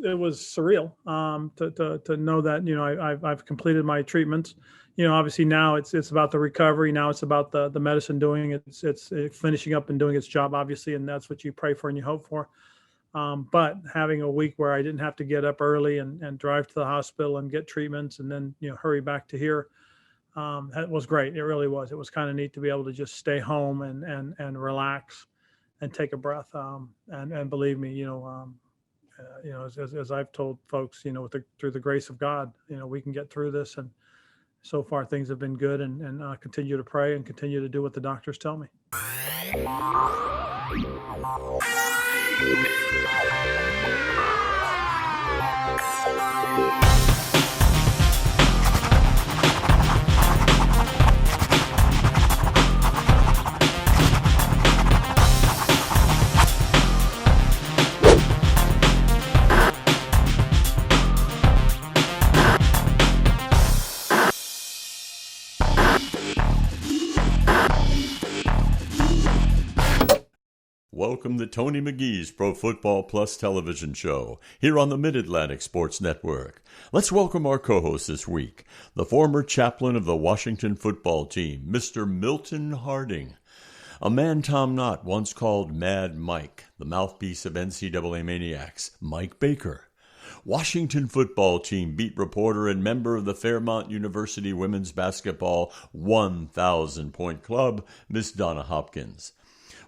was surreal to know that, I've completed my treatments. Obviously now it's about the recovery. Now it's about the medicine doing it's finishing up and doing its job, obviously, and that's what you pray for and you hope for. But having a week where I didn't have to get up early and drive to the hospital and get treatments and then hurry back to here, that was great. It really was. It was kind of neat to be able to just stay home and relax and take a breath. And believe me, as I've told folks, through the grace of God, we can get through this. And so far things have been good, and continue to pray and continue to do what the doctors tell me. Welcome to Tony McGee's Pro Football Plus television show, here on the Mid-Atlantic Sports Network. Let's welcome our co-host this week, the former chaplain of the Washington football team, Mr. Milton Harding. A man Tom Knott once called Mad Mike, the mouthpiece of NCAA maniacs, Mike Baker. Washington football team beat reporter and member of the Fairmont University women's basketball 1,000-point club, Miss Donna Hopkins.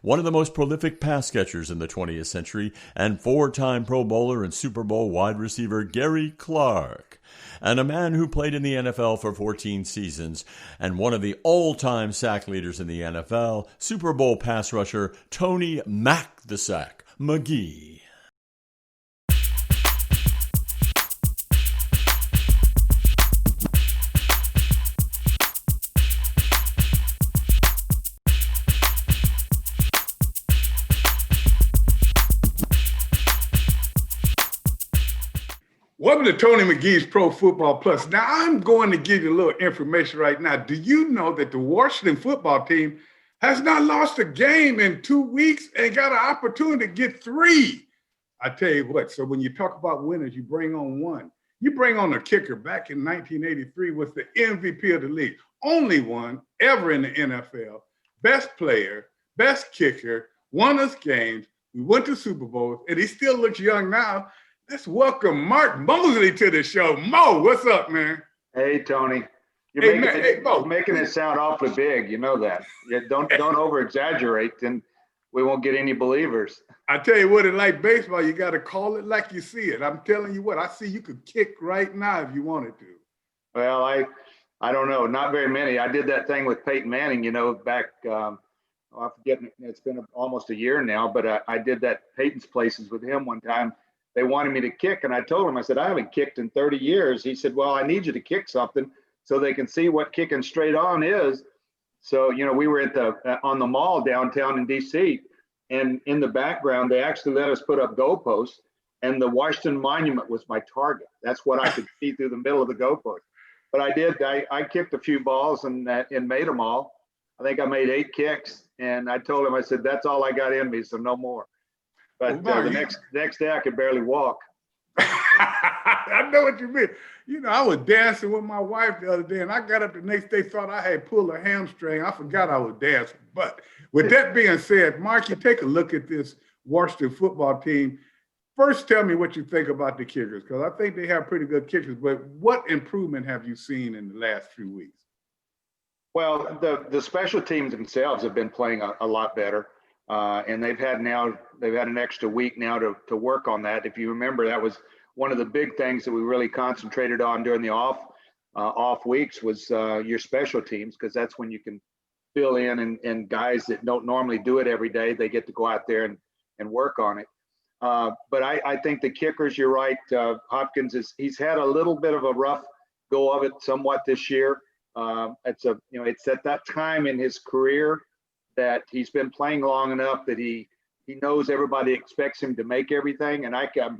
One of the most prolific pass catchers in the 20th century, and four-time Pro Bowler and Super Bowl wide receiver Gary Clark. And a man who played in the NFL for 14 seasons, and one of the all-time sack leaders in the NFL, Super Bowl pass rusher Tony Mac the Sack McGee. Welcome to Tony McGee's Pro Football Plus. Now, I'm going to give you a little information right now. Do you know that the Washington football team has not lost a game in 2 weeks and got an opportunity to get 3? I tell you what, so when you talk about winners, you bring on one. You bring on a kicker. Back in 1983 was the MVP of the league. Only one ever in the NFL. Best player, best kicker, won us games. We went to Super Bowls, and he still looks young now. Let's welcome Mark Mosley to the show. Mo, what's up, man? Hey, Tony. You're making it sound awfully big. You know that. Don't over-exaggerate, and we won't get any believers. I tell you what, in like baseball, you got to call it like you see it. I'm telling you what, I see you could kick right now if you wanted to. Well, I don't know. Not very many. I did that thing with Peyton Manning, back, I forget, it's been almost a year now, but I did that Peyton's Places with him one time. They wanted me to kick, and I told him, I said, I haven't kicked in 30 years. He said, well, I need you to kick something so they can see what kicking straight on is. So, we were on the mall downtown in D.C., and in the background, they actually let us put up goalposts, and the Washington Monument was my target. That's what I could see through the middle of the goalpost. But I did. I kicked a few balls and made them all. I think I made 8 kicks, and I told him, I said, that's all I got in me, so no more. But the next day I could barely walk. I know what you mean. I was dancing with my wife the other day, and I got up the next day, thought I had pulled a hamstring. I forgot I was dancing. But with that being said, Mark, you take a look at this Washington football team. First, tell me what you think about the kickers, because I think they have pretty good kickers. But what improvement have you seen in the last few weeks? Well, the special teams themselves have been playing a lot better. And they've had an extra week now to work on that. If you remember, that was one of the big things that we really concentrated on during the off weeks was your special teams, because that's when you can fill in and guys that don't normally do it every day, they get to go out there and work on it. But I think the kickers, you're right. Hopkins he's had a little bit of a rough go of it somewhat this year. It's at that time in his career that he's been playing long enough that he knows everybody expects him to make everything. And I can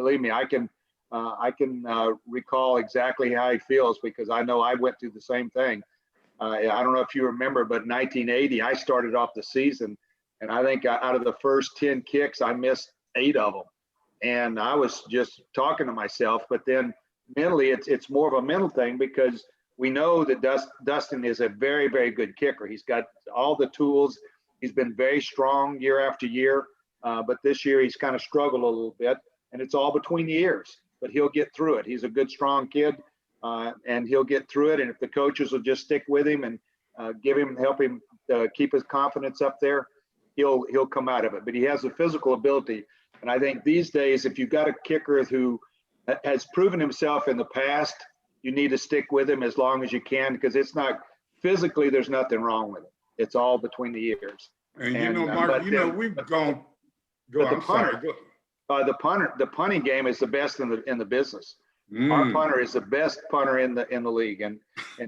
recall exactly how he feels, because I know I went through the same thing. I don't know if you remember, but in 1980, I started off the season, and I think out of the first 10 kicks, I missed 8 of them. And I was just talking to myself, but then mentally it's more of a mental thing because we know that Dustin is a very, very good kicker. He's got all the tools. He's been very strong year after year. But this year he's kind of struggled a little bit, and it's all between the ears, but he'll get through it. He's a good, strong kid, and he'll get through it. And if the coaches will just stick with him and help him keep his confidence up there, he'll come out of it. But he has the physical ability. And I think these days, if you've got a kicker who has proven himself in the past, you need to stick with him as long as you can, because it's not physically, there's nothing wrong with it. It's all between the ears. And Mark, we've gone. I'm sorry. Go. The punting game is the best in the business. Our punter is the best punter in the league, and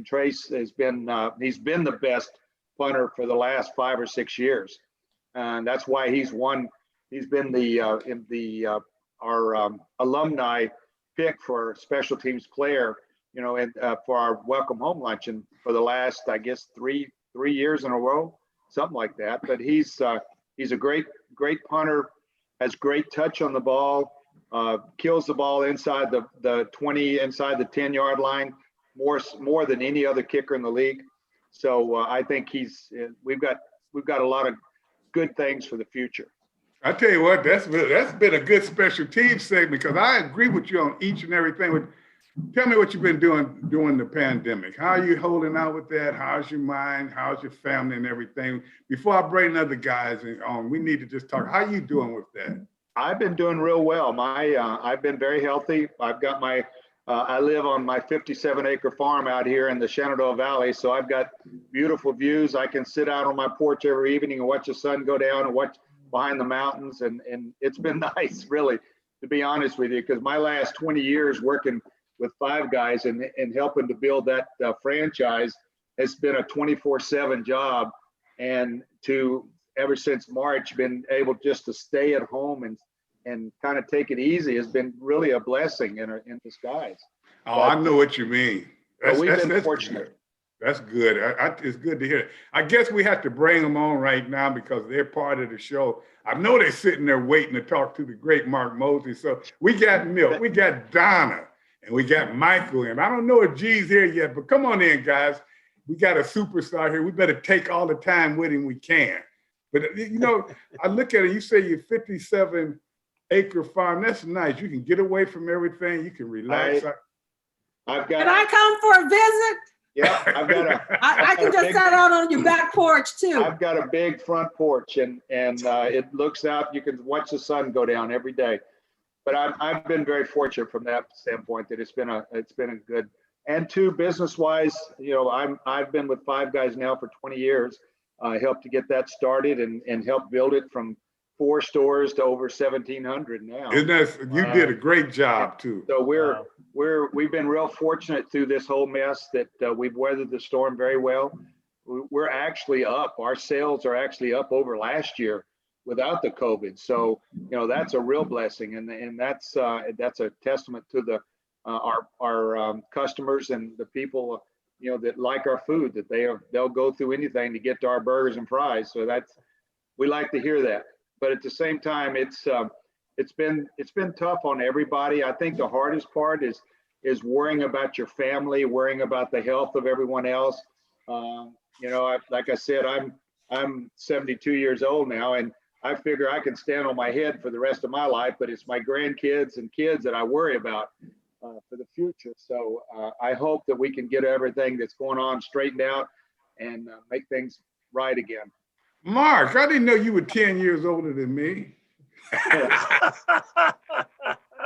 Trace has been he's been the best punter for the last 5 or 6 years, and that's why he's won. He's been our alumni pick for special teams player, and for our welcome home luncheon for the last, I guess, three years in a row, something like that. But he's a great punter, has great touch on the ball, kills the ball inside the 20, inside the 10-yard line, more than any other kicker in the league. So I think we've got a lot of good things for the future. I tell you what, that's been a good special team segment, because I agree with you on each and everything. Tell me what you've been doing during the pandemic. How are you holding out with that? How's your mind? How's your family and everything? Before I bring other guys on, we need to just talk. How are you doing with that? I've been doing real well. I've been very healthy. I've got I live on my 57-acre farm out here in the Shenandoah Valley, so I've got beautiful views. I can sit out on my porch every evening and watch the sun go down and watch behind the mountains, and it's been nice, really, to be honest with you, because my last 20 years working with Five Guys and helping to build that franchise has been a 24/7 job, and ever since March, been able just to stay at home and kind of take it easy has been really a blessing in disguise. Oh, I know what you mean. We've been fortunate. Good. That's good. It's good to hear. I guess we have to bring them on right now because they're part of the show. I know they're sitting there waiting to talk to the great Mark Mosley. So we got Milt, we got Donna, and we got Michael. And I don't know if G's here yet, but come on in, guys. We got a superstar here. We better take all the time with him we can. But, I look at it, you say you're 57-acre farm. That's nice. You can get away from everything. You can relax. Can I come for a visit? Yeah, I've got I can just sit out on your back porch too. I've got a big front porch, and it looks out. You can watch the sun go down every day. But I've been very fortunate from that standpoint that it's been a good. And two, business-wise, I've been with Five Guys now for 20 years. I helped to get that started and helped build it from 4 stores to over 1,700 now. You did a great job too. So we've been real fortunate through this whole mess that we've weathered the storm very well. We're actually up. Our sales are actually up over last year without the COVID. So that's a real blessing, and that's a testament to our customers and the people that like our food, that they'll go through anything to get to our burgers and fries. So we like to hear that. But at the same time, it's been tough on everybody. I think the hardest part is worrying about your family, worrying about the health of everyone else. Like I said, I'm 72 years old now, and I figure I can stand on my head for the rest of my life. But it's my grandkids and kids that I worry about for the future. So I hope that we can get everything that's going on straightened out and make things right again. Mark, I didn't know you were 10 years older than me.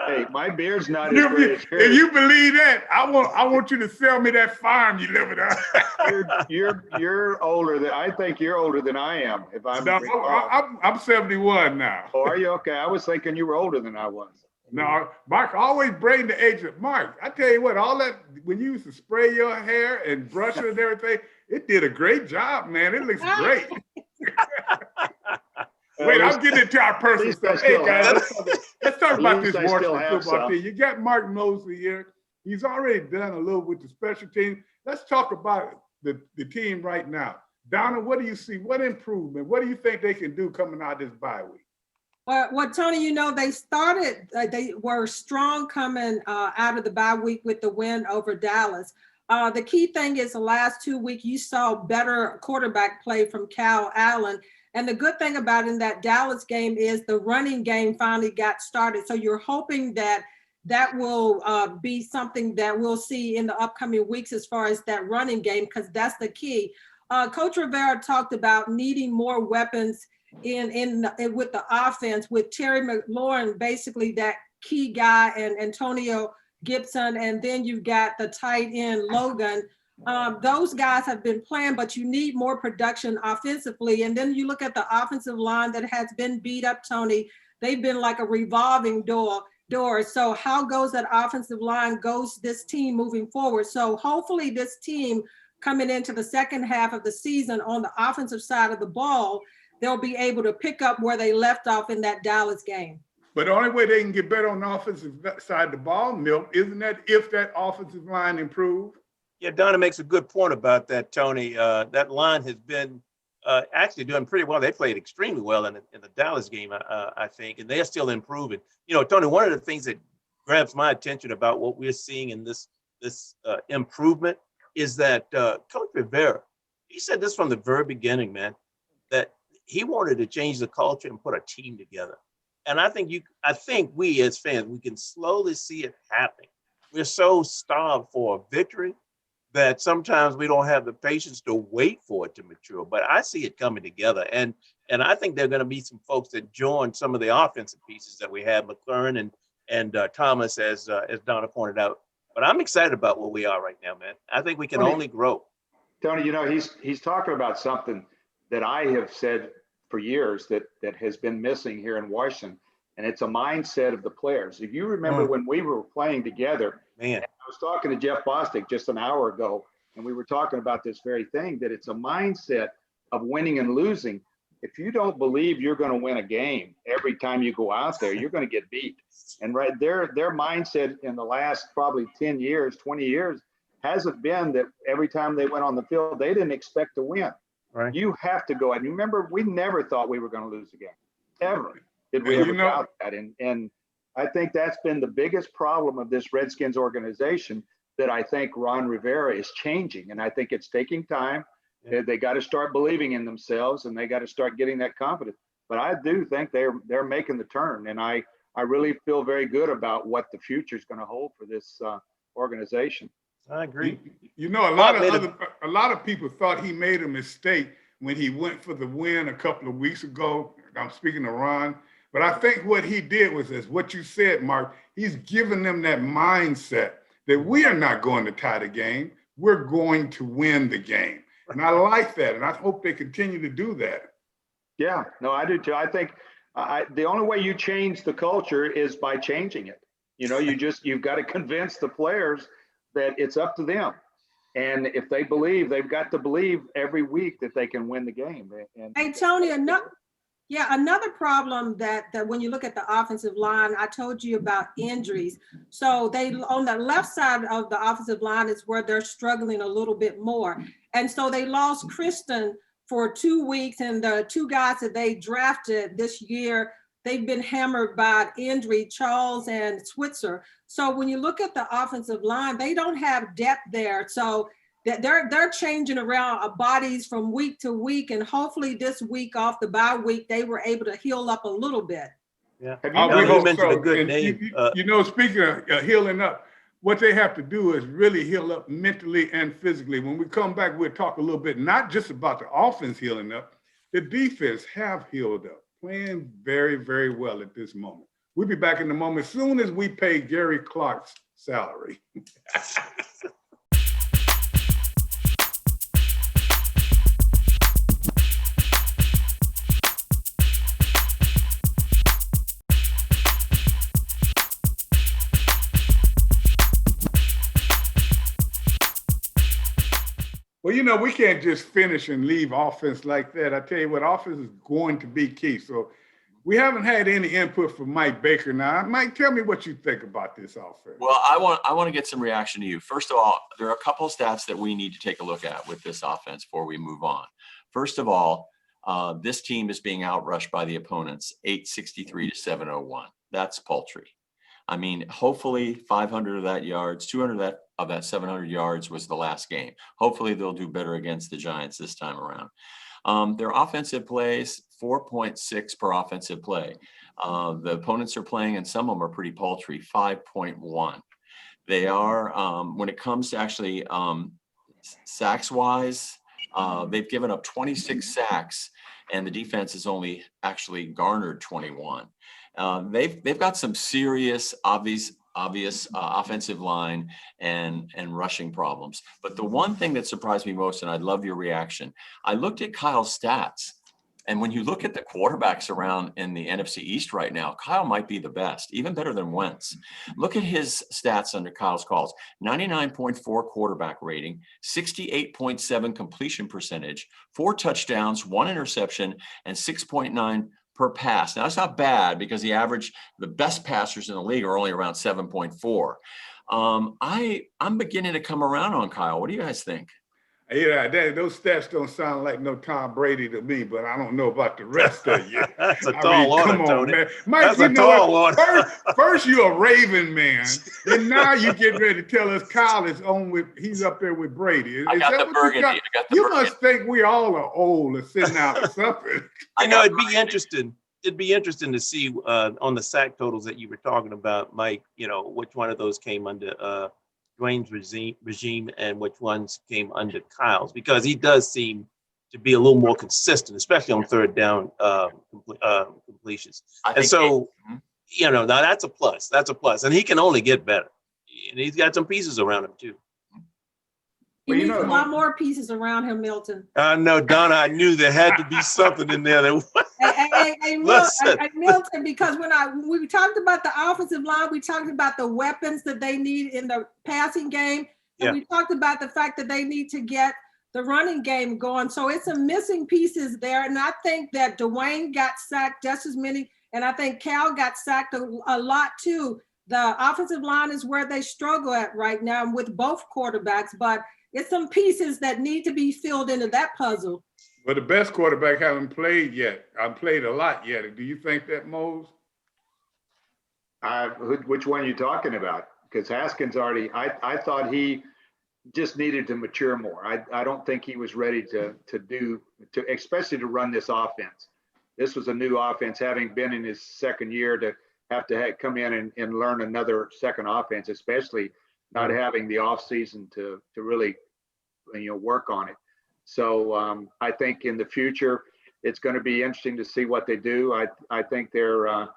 Hey, my beard's not as great as yours. If you believe that, I want you to sell me that farm you live at. You're older than I think you're older than I am. If I'm I'm 71 now. Oh, are you? Okay. I was thinking you were older than I was. No, Mark, always bring the age of Mark. I tell you what, all that when you used to spray your hair and brush it and everything, it did a great job, man. It looks great. Wait, I'm getting into our personal stuff. Hey, guys, let's talk about this Washington football team. You got Mark Mosley here. He's already done a little with the special team. Let's talk about the team right now. Donna, what do you see? What improvement? What do you think they can do coming out of this bye week? Well, Tony, they were strong coming out of the bye week with the win over Dallas. The key thing is the last 2 weeks, you saw better quarterback play from Cal Allen. And the good thing about in that Dallas game is the running game finally got started. So you're hoping that will be something that we'll see in the upcoming weeks as far as that running game, because that's the key. Coach Rivera talked about needing more weapons in with the offense, with Terry McLaurin, basically that key guy, and Antonio Gibson, and then you've got the tight end Logan. Those guys have been playing, but you need more production offensively. And then you look at the offensive line that has been beat up, Tony. They've been like a revolving door. So how goes that offensive line goes this team moving forward? So hopefully this team coming into the second half of the season on the offensive side of the ball, they'll be able to pick up where they left off in that Dallas game. But the only way they can get better on the offensive side of the ball, Milt, isn't that if that offensive line improves? Yeah, Donna makes a good point about that, Tony. That line has been actually doing pretty well. They played extremely well in the Dallas game, I think, and they're still improving. You know, Tony, one of the things that grabs my attention about what we're seeing in this improvement is that Coach Rivera, he said this from the very beginning, man, that he wanted to change the culture and put a team together. And I think we as fans, we can slowly see it happening. We're so starved for a victory that sometimes we don't have the patience to wait for it to mature. But I see it coming together. And I think there are going to be some folks that join some of the offensive pieces that we have, McLaurin and Thomas, as Donna pointed out. But I'm excited about where we are right now, man. I think we can only grow. Tony, you know, he's talking about something that I have said for years that has been missing here in Washington, and it's a mindset of the players. If you remember when we were playing together, man, I was talking to Jeff Bostic just an hour ago, and we were talking about this very thing, that it's a mindset of winning and losing. If you don't believe you're going to win a game every time you go out there, you're going to get beat. And right there, their mindset in the last probably 10 years, 20 years, hasn't been that every time they went on the field, they didn't expect to win. Right. You have to go. And remember, we never thought we were going to lose a game, ever. Did we ever doubt that? And I think that's been the biggest problem of this Redskins organization that I think Ron Rivera is changing. And I think it's taking time. Yeah. They got to start believing in themselves, and they got to start getting that confidence. But I do think they're making the turn. And I really feel very good about what the future is going to hold for this organization. I agree. You know, a lot of people thought he made a mistake when he went for the win a couple of weeks ago. I'm speaking to Ron, but I think what he did was what you said, Mark. He's giving them that mindset that we are not going to tie the game. We're going to win the game. And I like that, and I hope they continue to do that. Yeah, no, I do too. I think the only way you change the culture is by changing it. You know, you've got to convince the players that it's up to them. And if they believe, they've got to believe every week that they can win the game. And hey, Tony, another problem that when you look at the offensive line, I told you about injuries. So they on the left side of the offensive line is where they're struggling a little bit more. And so they lost Kristen for 2 weeks, and the two guys that they drafted this year, they've been hammered by injury, Charles and Switzer. So when you look at the offensive line, they don't have depth there. So they're changing around bodies from week to week, and hopefully this week off the bye week, they were able to heal up a little bit. Yeah. You mentioned a good name. Speaking of healing up, what they have to do is really heal up mentally and physically. When we come back, we'll talk a little bit, not just about the offense healing up, the defense have healed up, playing very, very well at this moment. We'll be back in a moment as soon as we pay Gary Clark's salary. Well, you know, we can't just finish and leave offense like that. I tell you what, offense is going to be key. So we haven't had any input from Mike Baker. Now, Mike, tell me what you think about this offense. Well, I want to get some reaction to you. First of all, there are a couple of stats that we need to take a look at with this offense before we move on. First of all, This team is being outrushed by the opponents 863 to 701. That's paltry. I mean, hopefully 500 of that yards, 200 of that 700 yards was the last game. Hopefully they'll do better against the Giants this time around. Their offensive plays, 4.6 per offensive play. The opponents are playing, and some of them are pretty paltry, 5.1. They are, when it comes to actually sacks wise, they've given up 26 sacks, and the defense has only actually garnered 21. They've got some serious, obvious offensive line and rushing problems. But the one thing that surprised me most, and I'd love your reaction, I looked at Kyle's stats. And when you look at the quarterbacks around in the NFC East right now, Kyle might be the best, even better than Wentz. Look at his stats under Kyle's calls: 99.4 quarterback rating, 68.7 completion percentage, 4 touchdowns, 1 interception, and 6.9 per pass. Now, that's not bad because the best passers in the league are only around 7.4. I'm beginning to come around on Kyle. What do you guys think? Yeah, those stats don't sound like no Tom Brady to me, but I don't know about the rest of you. That's a tall order, Tony. Man. Mike, that's a tall order. First you're a Raven man, and now you get ready to tell us Kyle is he's up there with Brady. I got the burgundy. You must think we all are old and sitting out or something. I know it'd be interesting. It'd be interesting to see on the sack totals that you were talking about, Mike, which one of those came under Dwayne's regime and which ones came under Kyle's, because he does seem to be a little more consistent, especially on third down completions. And so, now that's a plus. That's a plus. And he can only get better. And he's got some pieces around him, too. He needs a lot more pieces around him, Milton. I know, Donna, I knew there had to be something in there. Hey, Milton, because when we talked about the offensive line, we talked about the weapons that they need in the passing game. And we talked about the fact that they need to get the running game going. So it's some missing pieces there. And I think that Dwayne got sacked just as many. And I think Cal got sacked a lot, too. The offensive line is where they struggle at right now with both quarterbacks. But it's some pieces that need to be filled into that puzzle. But the best quarterback haven't played yet. I've played a lot yet. Do you think that, Mose? Which one are you talking about? Because Haskins already, I thought he just needed to mature more. I don't think he was ready to especially to run this offense. This was a new offense, having been in his second year, to have come in and learn another second offense, especially not having the off season to really, work on it. So I think in the future, it's going to be interesting to see what they do. I think their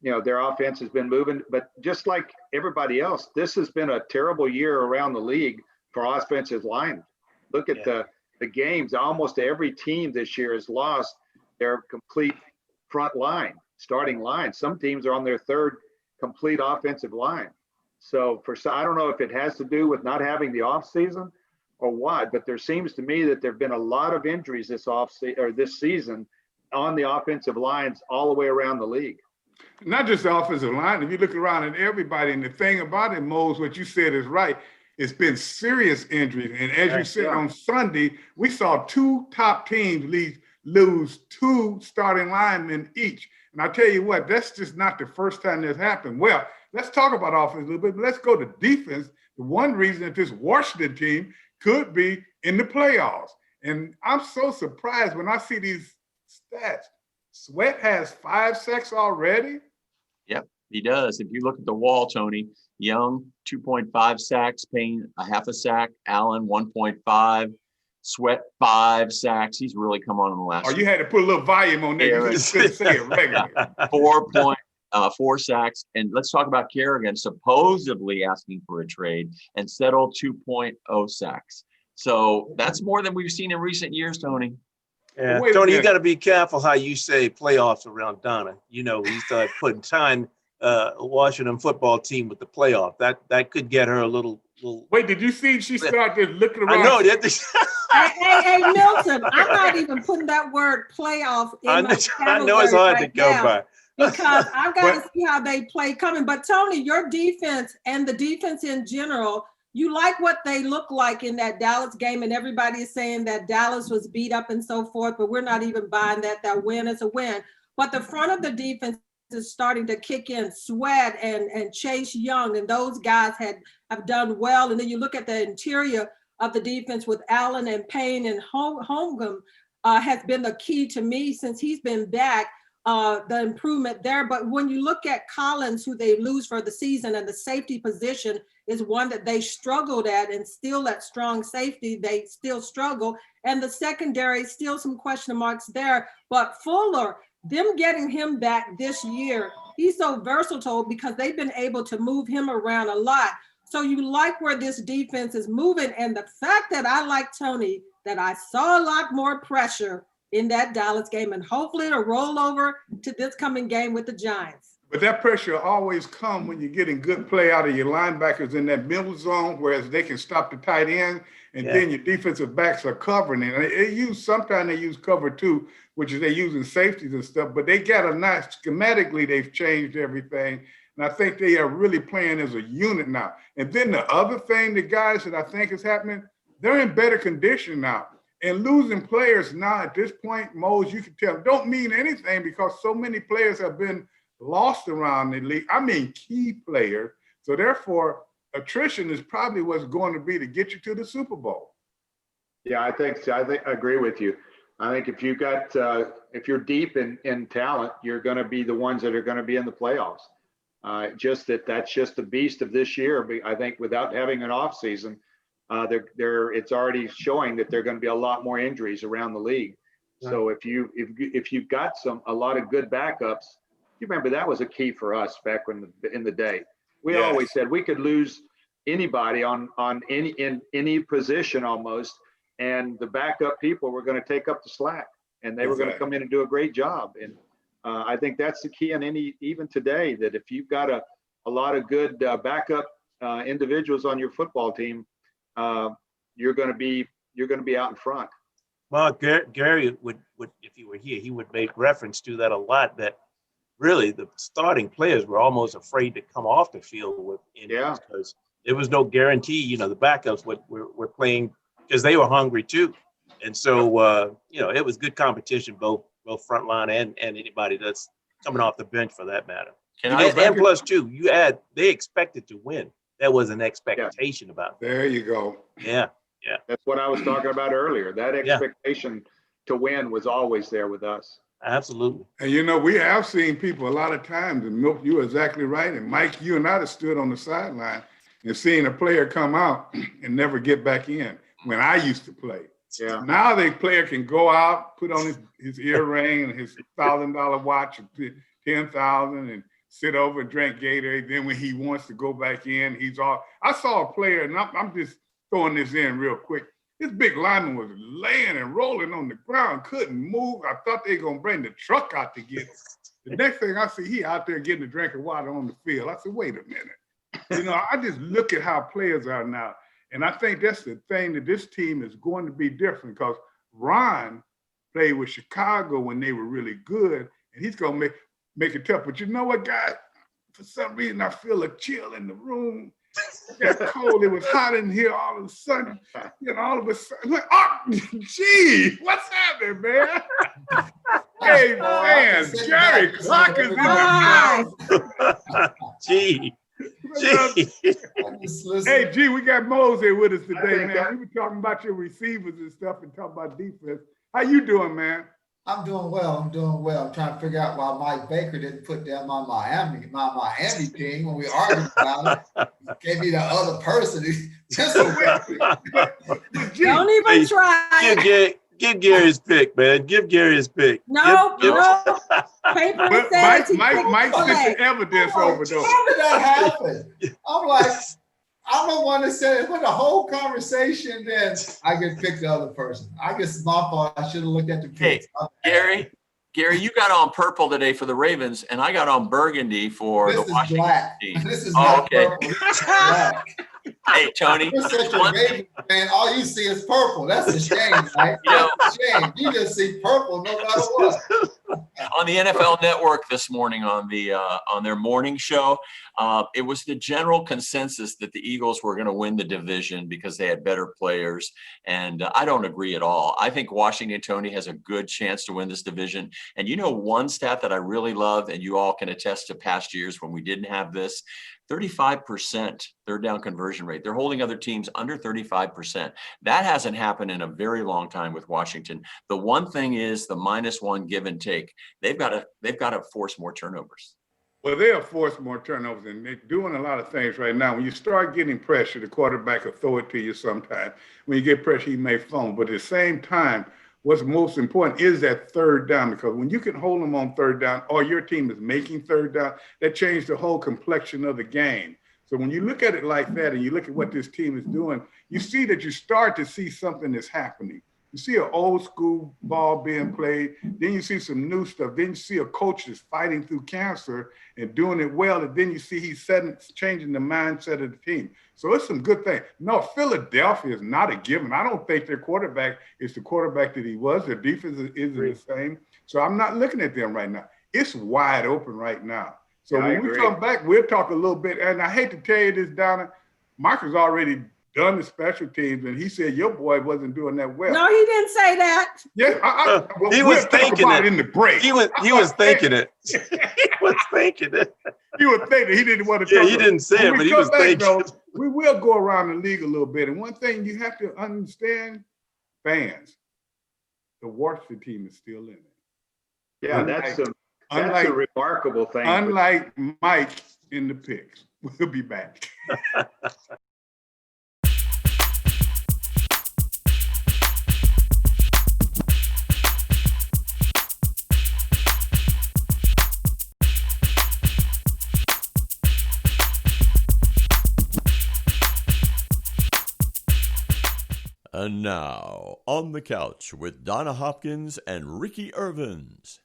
offense has been moving, but just like everybody else, this has been a terrible year around the league for offensive line. Look at the games. Almost every team this year has lost their complete front line, starting line. Some teams are on their third complete offensive line. So I don't know if it has to do with not having the off season or what, but there seems to me that there've been a lot of injuries this season on the offensive lines all the way around the league. Not just the offensive line. If you look around at everybody, and the thing about it, Mose, what you said is right. It's been serious injuries. And as you said on Sunday, we saw 2 top teams lose 2 starting linemen each. And I tell you what, that's just not the first time that's happened. Well, let's talk about offense a little bit, but let's go to defense. The one reason that this Washington team could be in the playoffs. And I'm so surprised when I see these stats. Sweat has 5 sacks already. Yep, he does. If you look at the wall, Tony, Young, 2.5 sacks, Payne, a half a sack, Allen, 1.5, Sweat, 5 sacks. He's really come on in the last. Oh, you had to put a little volume on there. You just couldn't say it regularly. 4 sacks. And let's talk about Kerrigan supposedly asking for a trade and settle 2.0 sacks. So that's more than we've seen in recent years, Tony. Yeah, Tony, you got to be careful how you say playoffs around Donna. We start putting time Washington football team with the playoff. That could get her a little. Wait, did you see she started looking around? I know that. Hey, Milton, I'm not even putting that word playoff in my I know it's hard to go by. Because I've got to see how they play coming. But Tony, your defense and the defense in general, you like what they look like in that Dallas game, and everybody is saying that Dallas was beat up and so forth, but we're not even buying that. That win is a win. But the front of the defense is starting to kick in. Sweat and Chase Young, and those guys have done well. And then you look at the interior of the defense with Allen and Payne and Holmgren has been the key to me since he's been back. The improvement there. But when you look at Collins, who they lose for the season, and the safety position is one that they struggled at, and still at strong safety, they still struggle. And the secondary, still some question marks there. But Fuller, them getting him back this year, he's so versatile because they've been able to move him around a lot. So you like where this defense is moving. And the fact that I like Tony, that I saw a lot more pressure in that Dallas game, and hopefully it'll roll over to this coming game with the Giants. But that pressure always comes when you're getting good play out of your linebackers in that middle zone, whereas they can stop the tight end, and then your defensive backs are covering it. Sometimes they use cover two, which is they're using safeties and stuff, but they got a nice, schematically they've changed everything. And I think they are really playing as a unit now. And then the other thing, the guys that I think is happening, they're in better condition now. And losing players now at this point, Mose, you can tell, don't mean anything because so many players have been lost around the league. I mean, key players. So therefore, attrition is probably what's going to be to get you to the Super Bowl. Yeah, I think so. I agree with you. I think if you got, if you're deep in talent, you're going to be the ones that are going to be in the playoffs. That's just the beast of this year. I think without having an off season, it's already showing that there are going to be a lot more injuries around the league. Right. So if you've got a lot of good backups, you remember that was a key for us back in the day. We always said we could lose anybody on any position almost, and the backup people were going to take up the slack, and they were going to come in and do a great job. And I think that's the key even today, that if you've got a lot of good backup individuals on your football team, you're going to be out in front. Well, Gary would, if he were here, he would make reference to that a lot, that really the starting players were almost afraid to come off the field with injuries because there was no guarantee. The backups were playing because they were hungry too. And so, it was good competition, both front line and anybody that's coming off the bench for that matter. And plus too, they expected to win. There was an expectation about that. There you go. Yeah. That's what I was talking about earlier. That expectation to win was always there with us. Absolutely. And we have seen people a lot of times, and Milk, you're exactly right. And Mike, you and I have stood on the sideline and seen a player come out and never get back in when I used to play. Yeah. Now the player can go out, put on his earring and his $1,000 watch, $10,000, and sit over and drink Gatorade. Then when he wants to go back in, he's off. I saw a player, and I'm just throwing this in real quick. This big lineman was laying and rolling on the ground, couldn't move. I thought they were going to bring the truck out to get him. The next thing I see, he out there getting a drink of water on the field. I said, wait a minute. I just look at how players are now. And I think that's the thing, that this team is going to be different, because Ron played with Chicago when they were really good, and he's going to make it tough. But you know what, guys? For some reason, I feel a chill in the room. It got cold. It was hot in here all of a sudden. All of a sudden, like, oh, gee, what's happening, man? Hey, man, Jerry Clark is in the house. Gee. Hey, G, we got Mose here with us today, man. We were talking about your receivers and stuff and talking about defense. How you doing, man? I'm doing well. I'm trying to figure out why Mike Baker didn't put down my Miami team when we argued about it. He gave me the other person. Don't even try. Give Gary his pick, man. Give Gary his pick. No. Paper but says Mike sent the evidence over, though. How did that happen? I'm like, I'm the one that said it. When the whole conversation, then I get pick the other person. I guess it's my fault. I should have looked at the picks. Hey, Gary, you got on purple today for the Ravens, and I got on burgundy for the Washington team. This is not okay. purple. This is black. Hey, Tony. You're such a baby, man. All you see is purple. That's a shame, right? That's a shame. You just see purple no matter what. On the NFL Network this morning on their morning show, it was the general consensus that the Eagles were going to win the division because they had better players. And I don't agree at all. I think Washington, Tony, has a good chance to win this division. And you know, one stat that I really love, and you all can attest to past years when we didn't have this, 35% third down conversion rate. They're holding other teams under 35%. That hasn't happened in a very long time with Washington. The one thing is the -1 give and take. They've got to force more turnovers. Well, they'll force more turnovers, and they're doing a lot of things right now. When you start getting pressure, the quarterback will throw it to you sometime. When you get pressure, he may fumble. But at the same time, what's most important is that third down, because when you can hold them on third down or your team is making third down, that changed the whole complexion of the game. So when you look at it like that and you look at what this team is doing, you see that you start to see something that's happening. You see an old school ball being played, then you see some new stuff, then you see a coach that's fighting through cancer and doing it well, and then you see he's changing the mindset of the team. So it's some good things. No, Philadelphia is not a given. I don't think their quarterback is the quarterback that he was. Their defense isn't the same. So I'm not looking at them right now. It's wide open right now. So when we come back, we'll talk a little bit. And I hate to tell you this, Donna, Marcus already done the special teams, and he said your boy wasn't doing that well. No, he didn't say that. Yeah, well, he was thinking it in the break. He was thinking it. He was thinking it. He was thinking. He didn't want to. Yeah, he didn't say it, but he was thinking. Though, we will go around the league a little bit, and one thing you have to understand, fans, the Washington team is still in it. Yeah, that's a remarkable thing. Unlike Mike in the picks. We'll be back. And now, on the couch with Donna Hopkins and Ricky Irvins.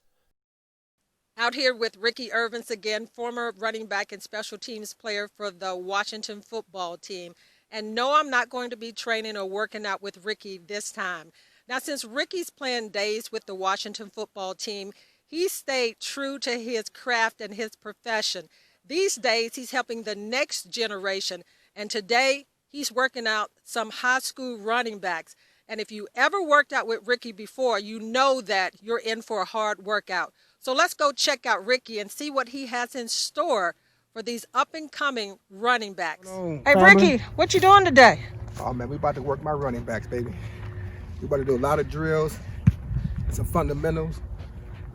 Out here with Ricky Irvins again, former running back and special teams player for the Washington football team. And no, I'm not going to be training or working out with Ricky this time. Now, since Ricky's playing days with the Washington football team, he stayed true to his craft and his profession. These days, he's helping the next generation. And today, he's working out some high school running backs. And if you ever worked out with Ricky before, you know that you're in for a hard workout. So let's go check out Ricky and see what he has in store for these up-and-coming running backs. Hey, Ricky, what you doing today? Oh, man, we about to work my running backs, baby. We about to do a lot of drills and some fundamentals.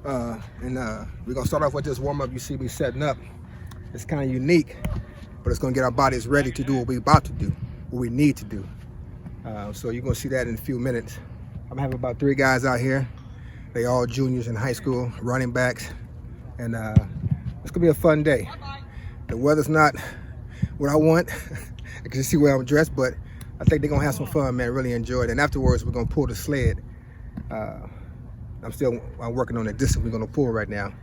We're going to start off with this warm-up you see me setting up. It's kind of unique, but it's going to get our bodies ready to do what we're about to do, what we need to do. So you're going to see that in a few minutes. I'm having about 3 guys out here. They all juniors in high school, running backs. And it's going to be a fun day. The weather's not what I want. I can see where I'm dressed, but I think they're going to have some fun, man, really enjoy it. And afterwards, we're going to pull the sled. I'm working on the distance we're going to pull right now.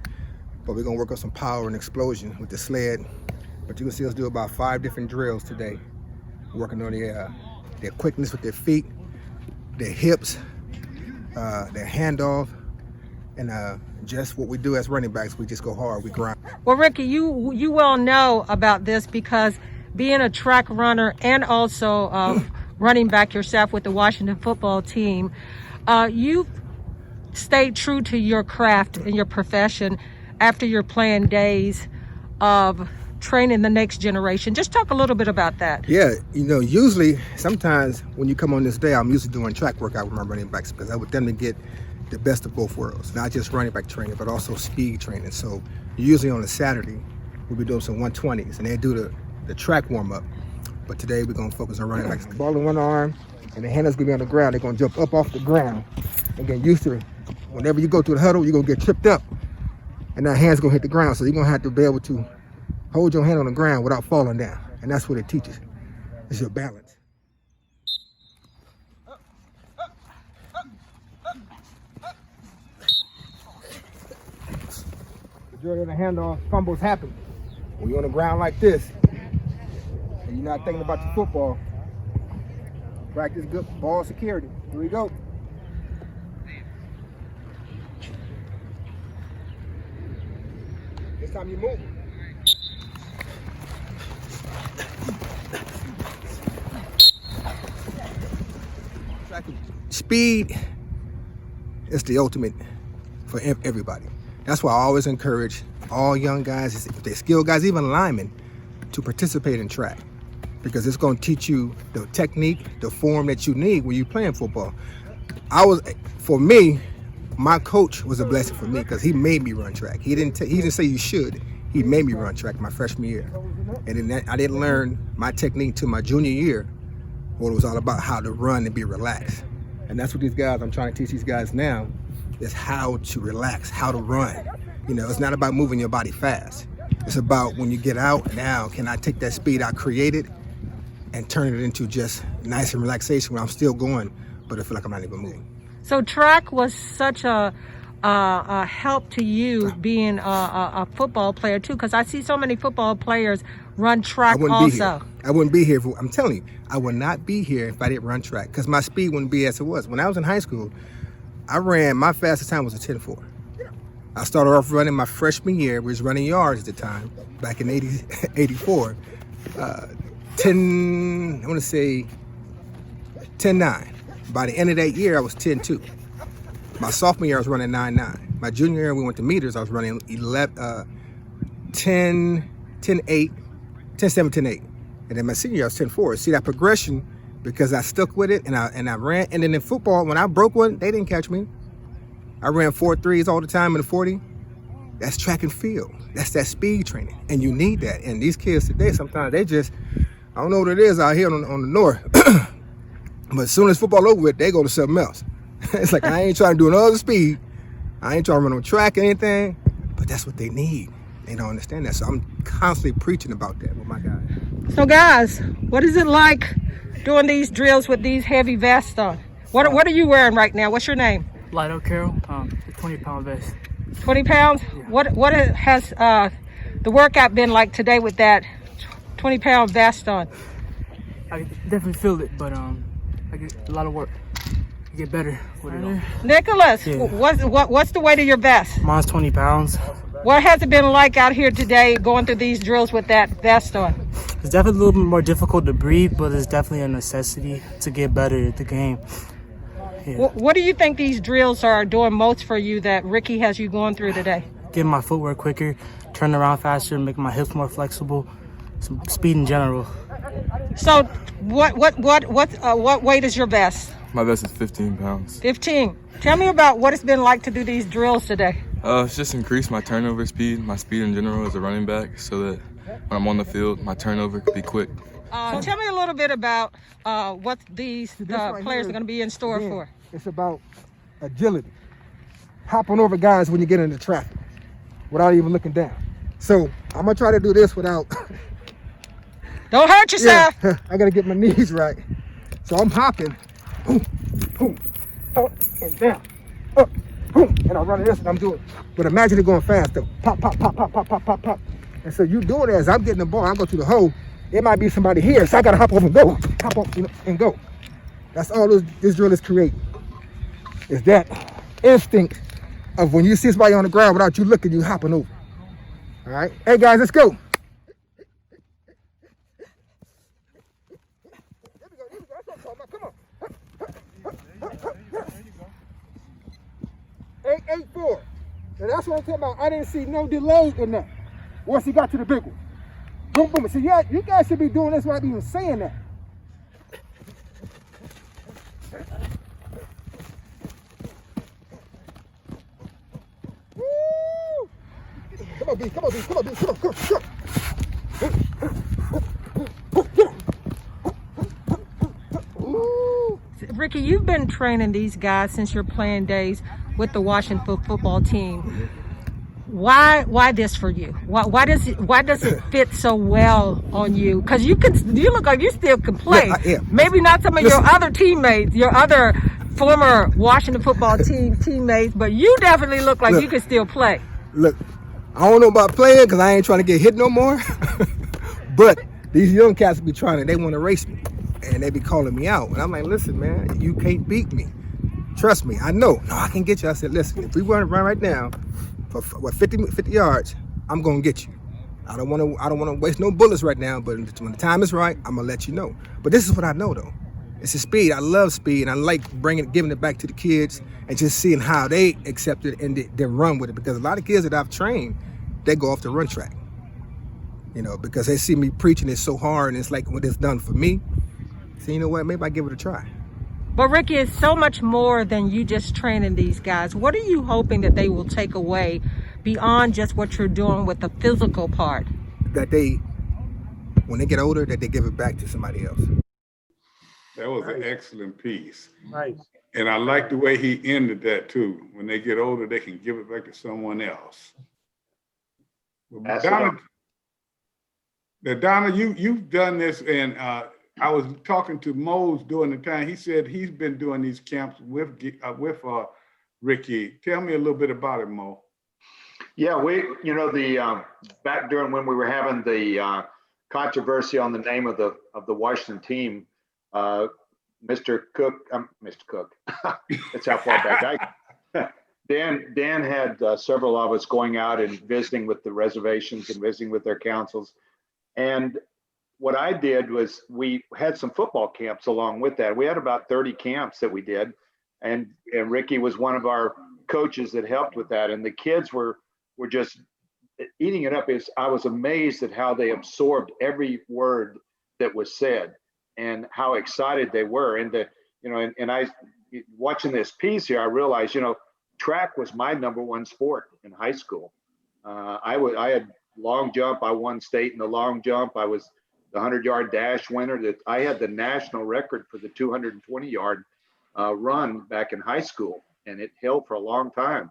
But we're going to work on some power and explosion with the sled. But you can see us do about 5 different drills today. Working on their quickness with their feet, their hips, their handoff, and just what we do as running backs, we just go hard, we grind. Well, Ricky, you well know about this because being a track runner and also running back yourself with the Washington football team, you've stayed true to your craft and your profession after your playing days of training the next generation. Just talk a little bit about that. Yeah, usually, sometimes when you come on this day, I'm usually doing track workout with my running backs because I want them to get the best of both worlds, not just running back training, but also speed training. So usually on a Saturday, we'll be doing some 120s, and they do the track warm-up. But today, we're going to focus on running backs. Ball in one arm, and the handler's going to be on the ground. They're going to jump up off the ground and get used to it. Whenever you go through the huddle, you're going to get tripped up, and that hand's going to hit the ground. So you're going to have to be able to hold your hand on the ground without falling down. And that's what it teaches. It's your balance. Majority of the handoff fumbles happen when you're on the ground like this. And and you're not thinking about your football, practice good ball security. Here we go. This time you move. Speed is the ultimate for everybody. That's why I always encourage all young guys, if they're skilled guys, even linemen, to participate in track, because it's going to teach you the technique, the form that you need when you're playing football. For me, my coach was a blessing for me because he made me run track. He didn't say you should. He made me run track my freshman year, and then I didn't learn my technique till my junior year, where it was all about how to run and be relaxed. And that's what these guys, I'm trying to teach these guys now, is how to relax, how to run. You know, it's not about moving your body fast. It's about when you get out, now can I take that speed I created and turn it into just nice and relaxation where I'm still going, but I feel like I'm not even moving. So track was such a help to you being a football player too, because I see so many football players run track also. I wouldn't be here I'm telling you, I would not be here if I didn't run track, because my speed wouldn't be as it was. When I was in high school, my fastest time was a 10.4. I started off running my freshman year, we was running yards at the time, back in 84. 10.9. By the end of that year, I was 10.2. My sophomore year, I was running 9.9. My junior year, we went to meters, I was running 10.8, 10.7, 10.8. And then my senior year, I was 10.4. See that progression, because I stuck with it and I ran. And then in football, when I broke one, they didn't catch me. I ran 4.3s all the time in the 40. That's track and field. That's that speed training. And you need that. And these kids today, sometimes they just, I don't know what it is out here on the north. But as soon as football over with, they go to something else. It's like, I ain't trying to do another speed. I ain't trying to run on track or anything. But that's what they need. They don't understand that. So I'm constantly preaching about that with my guys. So guys, what is it like doing these drills with these heavy vests on? What are you wearing right now? What's your name? Lido Carroll, a 20-pound vest. 20 pounds? Yeah. What has the workout been like today with that 20-pound vest on? I definitely feel it, but I get a lot of work. I get better with it on. Nicholas, Yeah. what's the weight of your vest? Mine's 20 pounds. What has it been like out here today going through these drills with that vest on? It's definitely a little bit more difficult to breathe, but it's definitely a necessity to get better at the game. Yeah. What do you think these drills are doing most for you that Ricky has you going through today? Getting my footwork quicker, turning around faster, making my hips more flexible, some speed in general. So what weight is your vest? My vest is 15 pounds. 15. Tell me about what it's been like to do these drills today. It's just increased my turnover speed, my speed in general as a running back, so that when I'm on the field, my turnover could be quick. Tell me a little bit about what these players are going to be in store for. It's about agility. Hopping over guys when you get into traffic without even looking down. So I'm going to try to do this without... Don't hurt yourself. Yeah, I got to get my knees right. So I'm hopping. Boom, boom, up and down. Up, boom. And I'm running this and I'm doing... But imagine it going fast though. Pop, pop, pop, pop, pop, pop, pop, pop. And so you doing it as I'm getting the ball, I go to the hole. It might be somebody here, so I gotta hop over and go. Hop up and go. That's all this drill is creating. Is that instinct of when you see somebody on the ground without you looking, you hopping over. All right? Hey guys, let's go. Come on. 8-8-4. And that's what I'm talking about. I didn't see no delay in that. Once he got to the big one. Boom, boom. So yeah, you guys should be doing this without even saying that. Woo! Come on, B. Come on, B. Come on, B. Come on, come on. Ricky, you've been training these guys since your playing days with the Washington football team. Why this for you? Why does it fit so well on you? Because you look like you still can play. Yeah. Maybe not some of your other teammates, your other former Washington football team teammates, but you definitely look like you can still play. Look, I don't know about playing because I ain't trying to get hit no more. But These young cats be they want to race me, and they be calling me out. And I'm like, listen, man, you can't beat me. Trust me, I know. No, I can get you. I said, listen, if we run right now for 50 yards, I'm gonna get you. I don't want to waste no bullets right now, but when the time is right, I'm gonna let you know. But this is what I know though. It's the speed. I love speed, and I like giving it back to the kids and just seeing how they accept it and they run with it. Because a lot of kids that I've trained, they go off the run track. Because they see me preaching it so hard, and it's like what it's done for me. So you know what? Maybe I give it a try. But Ricky, it's so much more than you just training these guys. What are you hoping that they will take away beyond just what you're doing with the physical part? That when they get older, that they give it back to somebody else. That was an excellent piece. Right. And I like the way he ended that too. When they get older, they can give it back to someone else. Well, Donna, you've done this, and I was talking to Mose during the time. He said he's been doing these camps with Ricky. Tell me a little bit about it, Mo. Yeah, back during when we were having the controversy on the name of the Washington team, Mr. Cook, that's how far back Dan had several of us going out and visiting with the reservations and visiting with their councils. And what I did was we had some football camps along with that. We had about 30 camps that we did. And Ricky was one of our coaches that helped with that. And the kids were just eating it up. I was amazed at how they absorbed every word that was said and how excited they were. And I watching this piece here, I realized, track was my number one sport in high school. I had long jump. I won state in the long jump. I was the 100-yard dash winner. That I had the national record for the 220-yard run back in high school, and it held for a long time.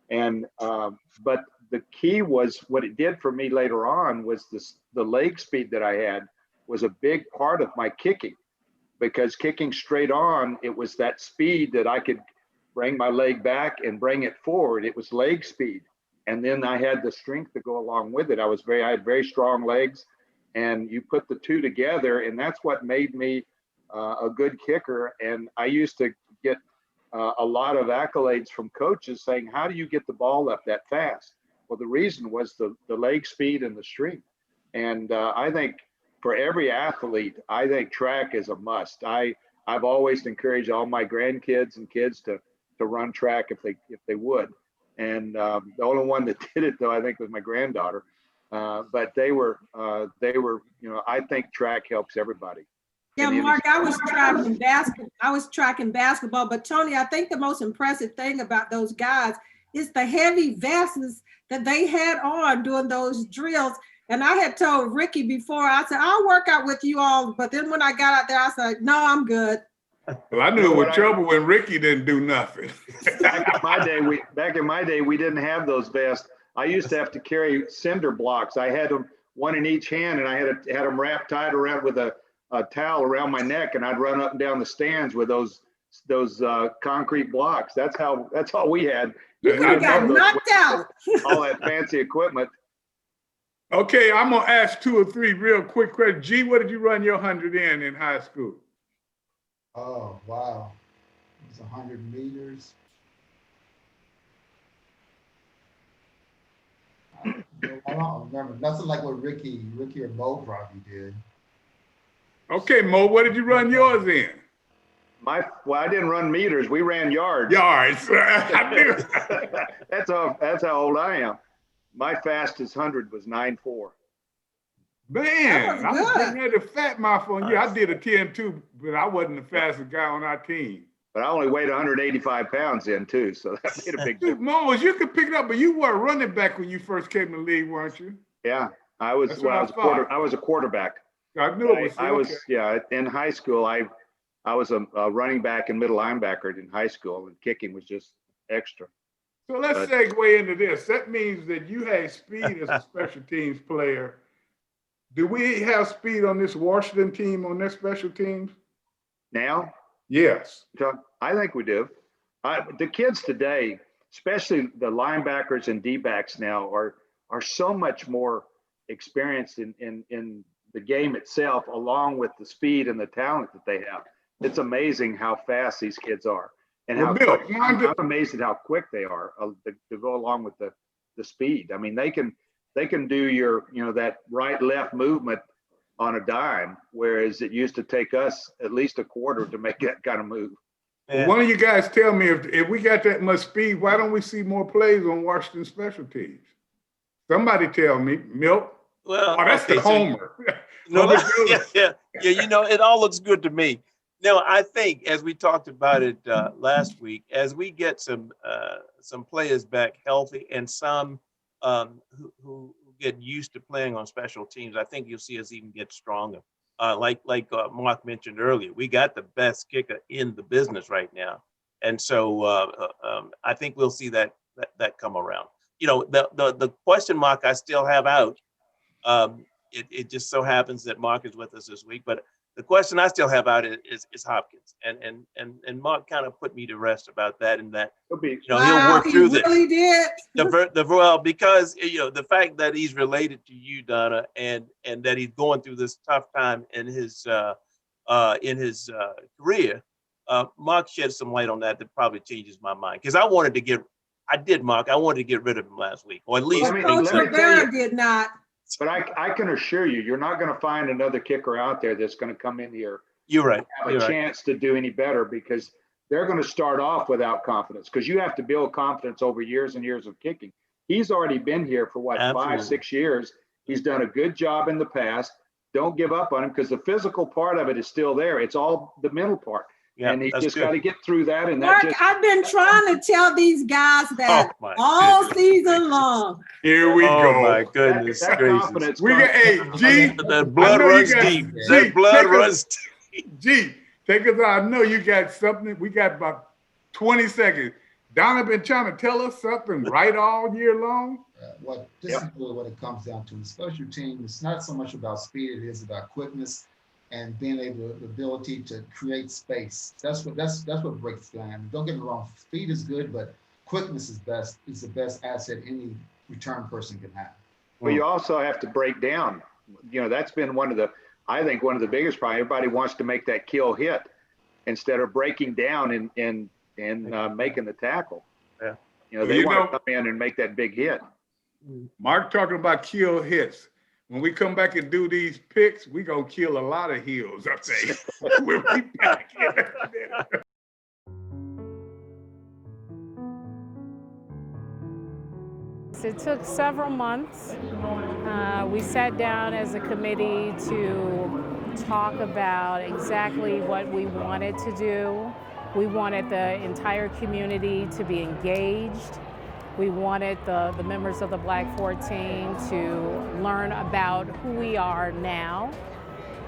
And but the key was what it did for me later on was the leg speed that I had was a big part of my kicking, because kicking straight on, it was that speed that I could bring my leg back and bring it forward. It was leg speed. And then I had the strength to go along with it. I had very strong legs, and you put the two together, and that's what made me a good kicker. And I used to get a lot of accolades from coaches saying, how do you get the ball up that fast? Well, the reason was the leg speed and the strength. And I think for every athlete, I think track is a must. I've always encouraged all my grandkids and kids to run track if they would. And the only one that did it, though, I think was my granddaughter. But they were, I think track helps everybody. Yeah, Mark, I was tracking basketball, but Tony, I think the most impressive thing about those guys is the heavy vests that they had on doing those drills. And I had told Ricky before, I said, I'll work out with you all. But then when I got out there, I said, no, I'm good. Well, I knew it was trouble when Ricky didn't do nothing. Back in my day, we didn't have those vests. I used to have to carry cinder blocks. I had them one in each hand, and I had them wrapped tight around with a towel around my neck, and I'd run up and down the stands with those concrete blocks. That's all we had. You could have got knocked out. All that fancy equipment. Okay, I'm gonna ask 2 or 3 real quick questions. G, what did you run your 100 in high school? Oh, wow. It was 100 meters. I don't remember. Nothing like what Ricky or Mo probably did. Okay, Mo, what did you run yours in? I didn't run meters. We ran yards. Yards. I knew. That's how old I am. My fastest 100 was 9.4. Man, I was getting ready to fat mouth on you. I did a 10-2, but I wasn't the fastest guy on our team. But I only weighed 185 pounds then too, so that made a big difference. Mose, you could pick it up, but you were a running back when you first came in the league, weren't you? Yeah, I was a quarterback. I knew it was. I was in high school. I was a running back and middle linebacker in high school, and kicking was just extra. So let's segue into this. That means that you had speed as a special teams player. Do we have speed on this Washington team, on their special teams? Now? Yes. I think we do. The kids today, especially the linebackers and D-backs now, are so much more experienced in the game itself, along with the speed and the talent that they have. It's amazing how fast these kids are, and Well, how Bill, quick, I'm amazed at how quick they are to go along with the speed. I mean, they can do your, that right left movement on a dime, whereas it used to take us at least a quarter to make that kind of move. Well, one of you guys tell me, if we got that much speed, why don't we see more plays on Washington special teams? Somebody tell me, Milt. Well, oh, that's okay, the Homer. No, yeah. It all looks good to me. No, I think as we talked about it last week, as we get some players back healthy and some who get used to playing on special teams, I think you'll see us even get stronger. Like Mark mentioned earlier, we got the best kicker in the business right now, and so I think we'll see that come around. The question mark I still have out. It just so happens that Mark is with us this week, but the question I still have out is Hopkins, and Mark kind of put me to rest about that, and that he'll work through this. Really did. Well, because the fact that he's related to you, Donna, and that he's going through this tough time in his career, Mark shed some light on that probably changes my mind, because I wanted to get rid of him last week, or at least Coach Rivera did not. But I can assure you, you're not going to find another kicker out there that's going to come in here. You're right. Have a chance to do any better, because they're going to start off without confidence, because you have to build confidence over years and years of kicking. He's already been here for what, Absolutely. 5-6 years. He's done a good job in the past. Don't give up on him, because the physical part of it is still there. It's all the mental part. Yeah, and he's just got to get through that. And Mark, I've been trying to tell these guys that all season long. Here we go. Oh my goodness gracious! We got G. That blood runs deep. That blood runs deep. G, take us out. I know you got something. We got about 20 seconds. Donna been trying to tell us something right all year long. This is really what it comes down to. The special team, it's not so much about speed; it is about quickness and being able, the ability to create space. That's what breaks down. Don't get me wrong, speed is good, but quickness is the best asset any return person can have. Well, you also have to break down. That's been one of the biggest problems. Everybody wants to make that kill hit instead of breaking down and making the tackle. Yeah. They want to come in and make that big hit. Mark talking about kill hits. When we come back and do these picks, we're going to kill a lot of heels, I say. We'll be back. It took several months. We sat down as a committee to talk about exactly what we wanted to do. We wanted the entire community to be engaged. We wanted the members of the Black 14 to learn about who we are now.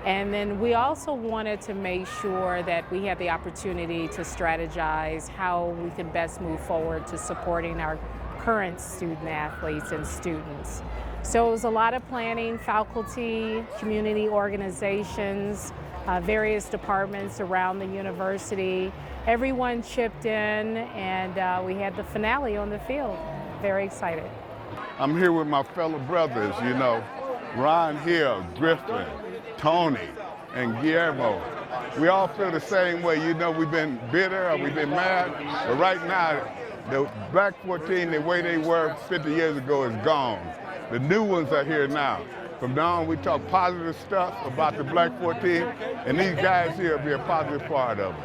And then we also wanted to make sure that we had the opportunity to strategize how we can best move forward to supporting our current student athletes and students. So it was a lot of planning, faculty, community organizations, various departments around the university. Everyone chipped in, and we had the finale on the field. Very excited. I'm here with my fellow brothers, Ron Hill, Griffin, Tony, and Guillermo. We all feel the same way. We've been bitter or we've been mad, but right now, the Black 14, the way they were 50 years ago, is gone. The new ones are here now. From now on, we talk positive stuff about the Black 14, and these guys here will be a positive part of it.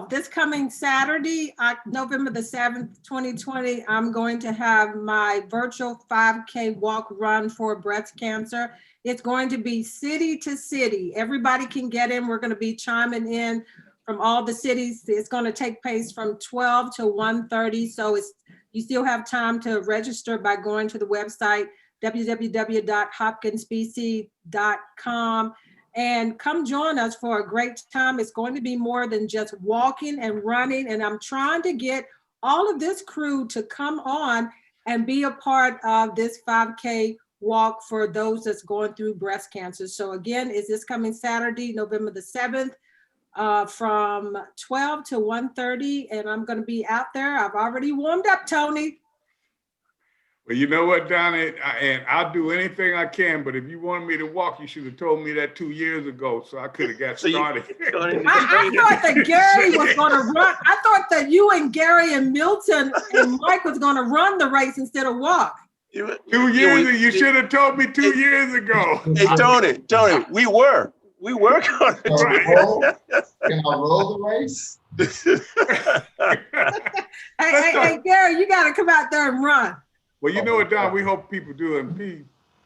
This coming Saturday, November the 7th, 2020, I'm going to have my virtual 5K walk run for breast cancer. It's going to be city to city. Everybody can get in. We're going to be chiming in from all the cities. It's going to take place from 12 to 1:30. So you still have time to register by going to the website, www.hopkinsbc.com. and come join us for a great time. It's going to be more than just walking and running. And I'm trying to get all of this crew to come on and be a part of this 5K walk for those that's going through breast cancer. So again, is this coming Saturday, November the 7th, from 12 to 1:30, and I'm going to be out there. I've already warmed up, Tony. Well, you know what, Donna, and I'll do anything I can, but if you wanted me to walk, you should have told me that 2 years ago, so I could have got started. I thought that Gary was going to run. I thought that you and Gary and Milton and Mike was going to run the race instead of walk. 2 years ago, you should have told me 2 years ago. Hey, Tony, we were going to. Can I roll the race? Hey, Gary, you got to come out there and run. Well, you know what, Don, we hope people do, and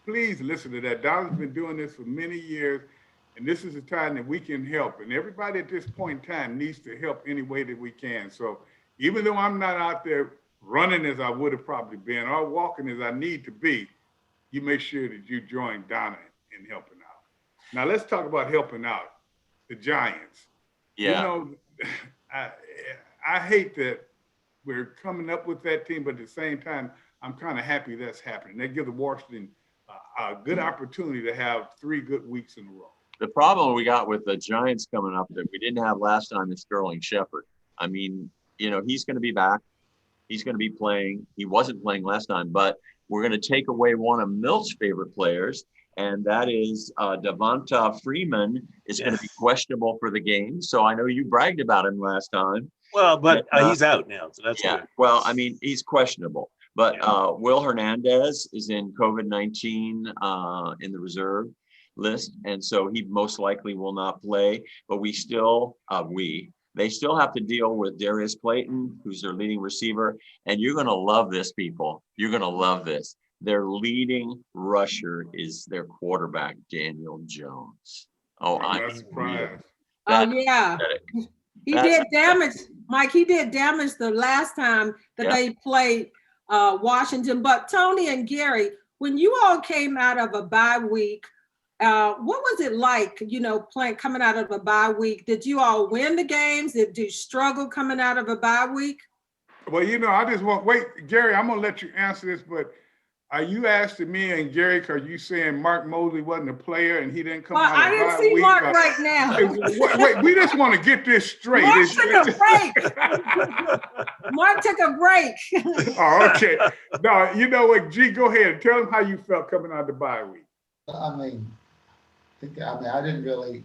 please listen to that. Don's been doing this for many years, and this is a time that we can help. And everybody at this point in time needs to help any way that we can. So even though I'm not out there running as I would have probably been or walking as I need to be, you make sure that you join Donna in helping out. Now, let's talk about helping out the Giants. Yeah. You know, I hate that we're coming up with that team, but at the same time, I'm kind of happy that's happening. They give the Washington a good opportunity to have 3 good weeks in a row. The problem we got with the Giants coming up that we didn't have last time is Sterling Shepard. I mean, you know, he's going to be back. He's going to be playing. He wasn't playing last time, but we're going to take away one of Milt's favorite players, and that is Devonta Freeman is going to be questionable for the game. So I know you bragged about him last time. Well, but he's out now, so that's good. Well, I mean, he's questionable. But Will Hernandez is in COVID-19 in the reserve list, and so he most likely will not play. But they still have to deal with Darius Clayton, who's their leading receiver. And you're going to love this, people. You're going to love this. Their leading rusher is their quarterback, Daniel Jones. Oh, I'm surprised. Yeah. He did damage, Mike. He did damage the last time that they played Washington. But Tony and Gary, when you all came out of a bye week, what was it like, you know, coming out of a bye week? Did you all win the games? Did you struggle coming out of a bye week? Well, you know, I just wait, Gary, I'm going to let you answer this, but are you asking me and Gary, because you saying Mark Mosley wasn't a player and he didn't come out of I didn't see week, Mark right now. Wait, we just want to get this straight. Mark took a break. Mark took a break. Oh, okay. No, you know what, G, go ahead. Tell them how you felt coming out of the bye week. I didn't really,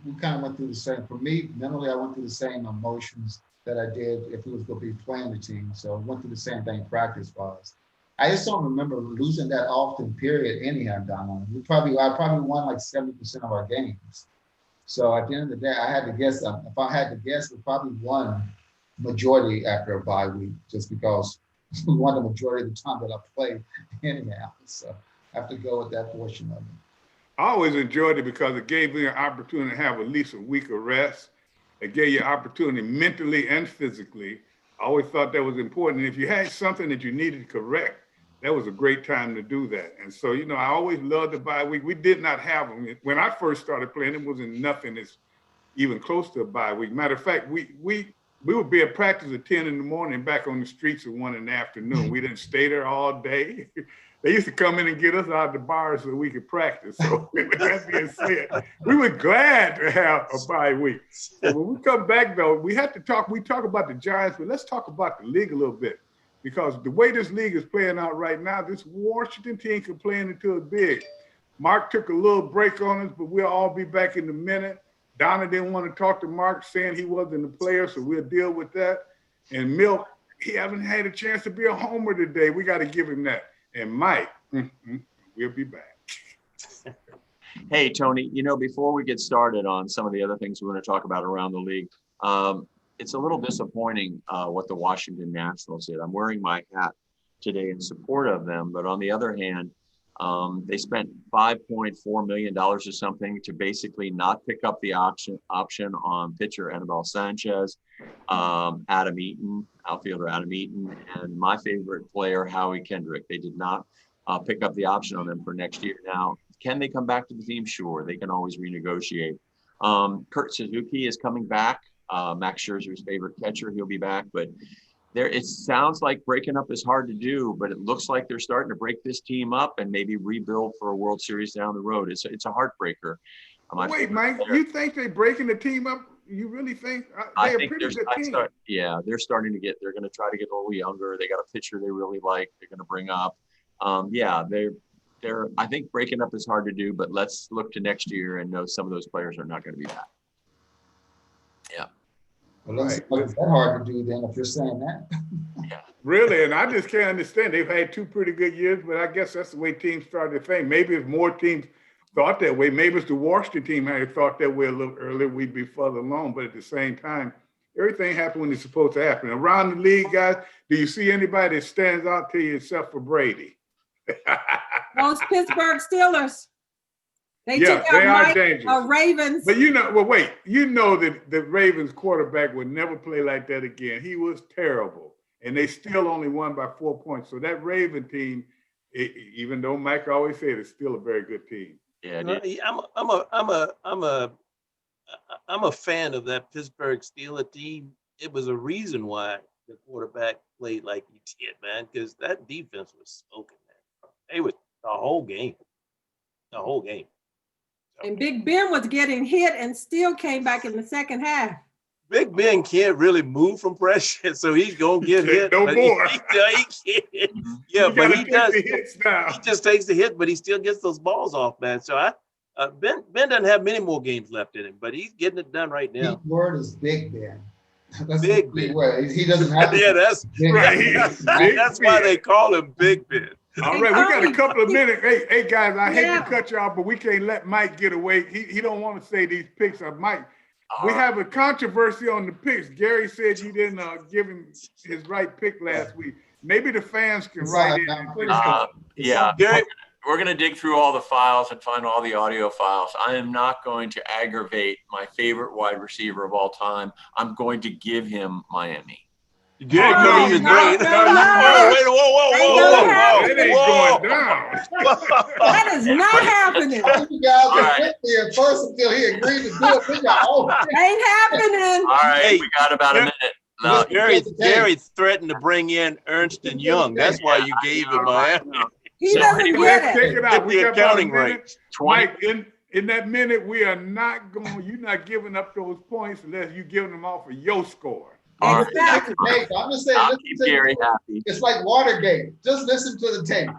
we kind of went through the same, for me, mentally, I went through the same emotions that I did if we was going to be playing the team. So I went through the same thing practice-wise. I just don't remember losing that often, period, anyhow, Donna. I probably won like 70% of our games. So at the end of the day, I had to guess, if I had to guess, we probably won majority after a bye week, just because we won the majority of the time that I played anyhow. So I have to go with that portion of it. I always enjoyed it because it gave me an opportunity to have at least a week of rest. It gave you an opportunity mentally and physically. I always thought that was important. And if you had something that you needed to correct, that was a great time to do that. And so, you know, I always loved the bye week. We did not have them. When I first started playing, it wasn't nothing that's even close to a bye week. Matter of fact, we would be at practice at 10 in the morning and back on the streets at 1 in the afternoon. We didn't stay there all day. They used to come in and get us out of the bars so we could practice. So with that being said, we were glad to have a bye week. So when we come back, though, we talk about the Giants, but let's talk about the league a little bit. Because the way this league is playing out right now, this Washington team can play into it big. Mark took a little break on us, but we'll all be back in a minute. Donna didn't want to talk to Mark, saying he wasn't the player, so we'll deal with that. And Milt, he hasn't had a chance to be a homer today. We got to give him that. And Mike, we'll be back. Hey, Tony, you know, before we get started on some of the other things we're going to talk about around the league, it's a little disappointing what the Washington Nationals did. I'm wearing my hat today in support of them, but on the other hand, they spent $5.4 million or something to basically not pick up the option on pitcher Anibal Sanchez, Adam Eaton, outfielder Adam Eaton, and my favorite player, Howie Kendrick. They did not pick up the option on them for next year. Now, Can they come back to the team? Sure, they can always renegotiate. Kurt Suzuki is coming back. Max Scherzer's favorite catcher, he'll be back. But it sounds like breaking up is hard to do, but it looks like they're starting to break this team up and maybe rebuild for a World Series down the road. It's a heartbreaker. Wait, Mike, you think they're breaking the team up? You really think they're a pretty good team? They're starting to they're going to try to get a little younger. They got a pitcher they really like. They're going to bring up. I think breaking up is hard to do, but let's look to next year and know some of those players are not going to be back. Yeah. Well, it's that hard to do then if you're saying that. Yeah. Really, and I just can't understand. They've had 2 pretty good years, but I guess that's the way teams started to think. Maybe if more teams thought that way, maybe if the Washington team had thought that way a little earlier, we'd be further along. But at the same time, everything happened when it's supposed to happen. Around the league, guys, do you see anybody that stands out to you except for Brady? Those Pittsburgh Steelers. They took they out are dangerous. Ravens. But wait, that the Ravens quarterback would never play like that again. He was terrible, and they still only won by 4 points. So that Raven team, even though Mike always said, it's still a very good team. Yeah, I'm a fan of that Pittsburgh Steelers team. It was a reason why the quarterback played like he did, man, because that defense was smoking, man. They was the whole game. And Big Ben was getting hit and still came back in the second half. Big Ben can't really move from pressure, so he's gonna get hit. No more. He can't. Yeah, but he does. He just takes the hit, but he still gets those balls off, man. So Ben doesn't have many more games left in him, but he's getting it done right now. The word is Big Ben. That's Big Ben. He doesn't have. Yeah, that's right. That's why they call him Big Ben. All right, we got a couple of minutes. Hey guys, I hate to cut you off, but we can't let Mike get away. He don't want to say these picks of Mike. We have a controversy on the picks. Gary said you didn't give him his right pick last week. Maybe the fans can write in. Gary, we're going to dig through all the files and find all the audio files. I am not going to aggravate my favorite wide receiver of all time. I'm going to give him Miami. Gary, whoa. It ain't going down. That is not happening. You guys are with me at first until he agreed to do it. Ain't happening. All right, we got about a minute. No, Gary threatened to bring in Ernst and Young. That's why you gave him Miami. He doesn't get Take it out. We got accounting rate. Mike, in that minute, we are not going. You're not giving up those points unless you're giving them off of your score. Exactly. Hey, I'm just saying. I'll keep Gary happy. It's like Watergate. Just listen to the tape.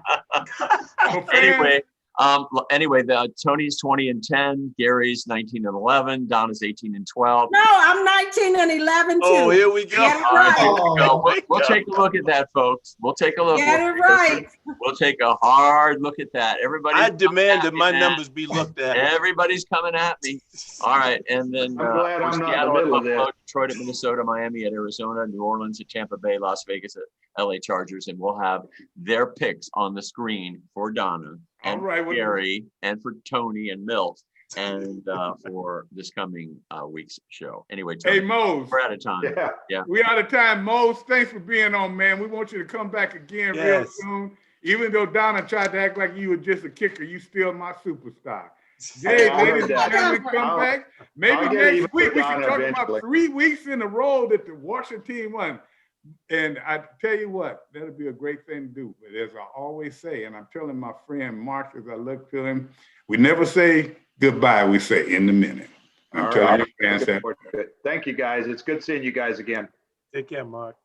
Anyway, Tony's 20-10, Gary's 19-11, Donna's 18-12. No, I'm 19-11 too. Oh, here we go. Get it right. Here we go. We'll take a look at that, folks. We'll take a look. Get it right. We'll take a hard look at that. Everybody, I demand that my numbers be looked at. Everybody's coming at me. All right, and then I'm glad I'm not in the Seattle, middle of Buffalo, that. Detroit at Minnesota, Miami at Arizona, New Orleans at Tampa Bay, Las Vegas at LA Chargers, and we'll have their picks on the screen for Donna and for Gary and for Tony and Milt and for this coming week's show. Anyway, Tony, hey Mose, we're out of time. Yeah, we out of time. Mose, thanks for being on, man. We want you to come back again real soon. Even though Donna tried to act like you were just a kicker, you still my superstar. Jay, ladies and gentlemen, come back. Maybe next week we can talk about 3 weeks in a row that the Washington team won. And I tell you what, that'll be a great thing to do. But as I always say, and I'm telling my friend Mark as I look to him, we never say goodbye, we say in the minute. I'm telling you, fans that. Thank you, guys. It's good seeing you guys again. Take care, Mark.